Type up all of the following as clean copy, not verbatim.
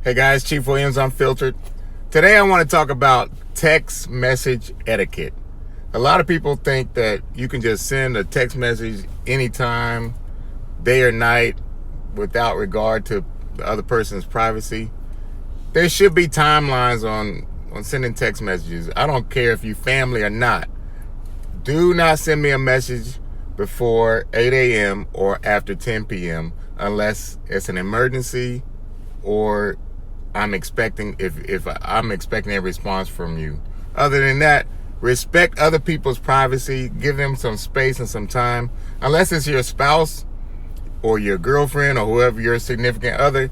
Hey guys, Chief Williams Unfiltered. Today I want to talk about text message etiquette. A lot of people think that you can just send a text message anytime, day or night, without regard to the other person's privacy. There should be timelines on sending text messages. I don't care if you family or not. Do not send me a message before 8 a.m. or after 10 p.m. unless it's an emergency or I'm expecting if I'm expecting a response from you. Other than that, respect other people's privacy. Give them some space and some time. Unless it's your spouse or your girlfriend or whoever your significant other,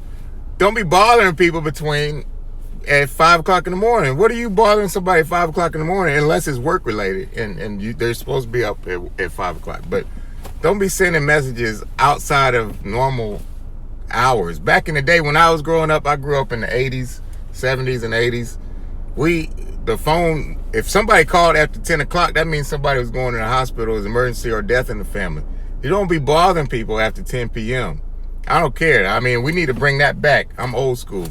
don't be bothering people at 5 o'clock in the morning. What are you bothering somebody at 5 o'clock in the morning unless it's work related and they're supposed to be up at 5 o'clock? But don't be sending messages outside of normal hours. Back in the day when I was growing up, I grew up in the 80s, 70s, and 80s. The phone, if somebody called after 10 o'clock, that means somebody was going to the hospital, it was emergency or death in the family. You don't be bothering people after 10 p.m. I don't care. I mean, we need to bring that back. I'm old school.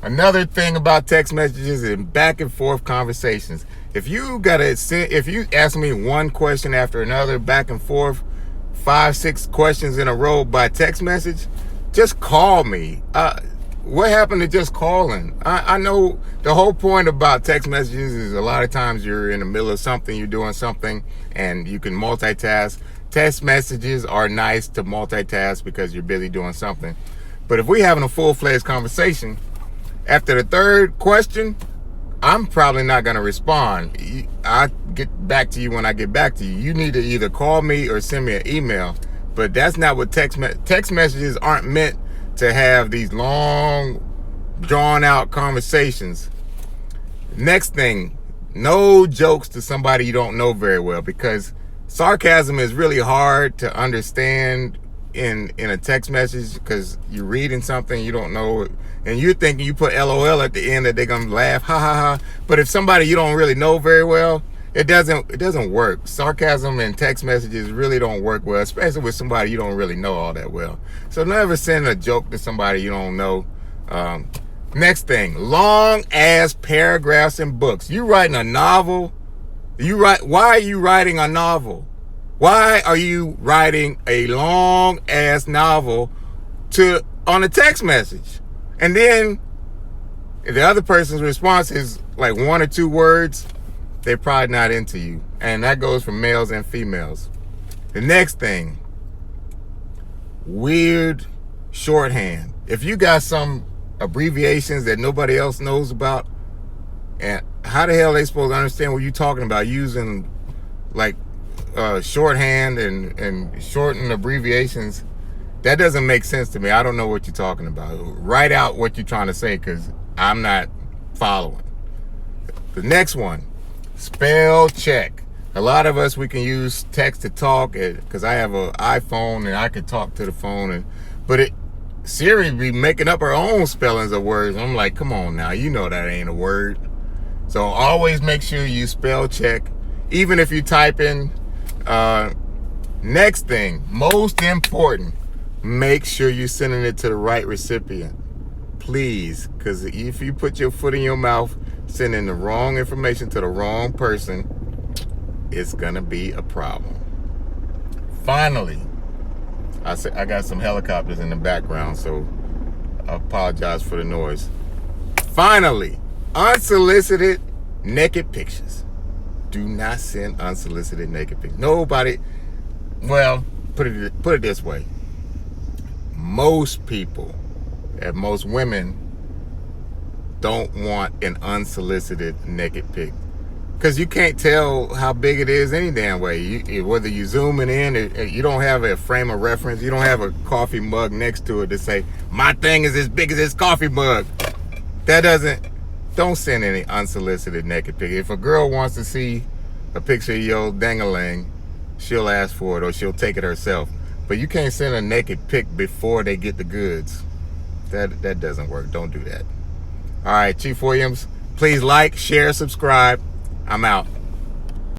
Another thing about text messages is back and forth conversations. If you ask me one question after another, back and forth, 5-6 questions in a row by text message, just call me. What happened to just calling? I know the whole point about text messages is a lot of times you're in the middle of something, you're doing something, and you can multitask. Text messages are nice to multitask because you're busy doing something. But if we're having a full-fledged conversation, after the third question, I'm probably not going to respond. I get back to you when I get back to you. You need to either call me or send me an email. But that's not what text messages aren't meant to have these long, drawn-out conversations. Next thing, no jokes to somebody you don't know very well, because sarcasm is really hard to understand in a text message because you're reading something you don't know and you're thinking you put LOL at the end that they're gonna laugh, ha ha ha. But if somebody you don't really know very well, it doesn't work. Sarcasm and text messages really don't work well, especially with somebody you don't really know all that well. So never send a joke to somebody you don't know. Next thing, long ass paragraphs in books. You writing a novel? Why are you writing a novel? Why are you writing a long ass novel on a text message? And then if the other person's response is like 1 or 2 words, they're probably not into you. And that goes for males and females. The next thing, weird shorthand. If you got some abbreviations that nobody else knows about, and how the hell are they supposed to understand what you're talking about using like shorthand and shortened abbreviations? That doesn't make sense to me. I don't know what you're talking about. Write out what you're trying to say because I'm not following. The next one, spell check. A lot of us, we can use text to talk because I have an iPhone and I can talk to the phone, but Siri be making up her own spellings of words. I'm like, come on now, you know that ain't a word. So always make sure you spell check, even if you type in. Next thing, most important, make sure you're sending it to the right recipient. Please, because if you put your foot in your mouth, sending the wrong information to the wrong person, it's gonna be a problem. Finally, I got some helicopters in the background, so I apologize for the noise. Finally, unsolicited naked pictures. Do not send unsolicited naked pictures. Nobody, well, put it this way. Most people and most women don't want an unsolicited naked pic because you can't tell how big it is any damn way. Whether you zooming in, you don't have a frame of reference. You don't have a coffee mug next to it to say my thing is as big as this coffee mug. Don't send any unsolicited naked pic. If a girl wants to see a picture of your dang-a-lang, she'll ask for it or she'll take it herself. But you can't send a naked pic before they get the goods. That doesn't work. Don't do that. All right, Chief Williams, please like, share, subscribe. I'm out.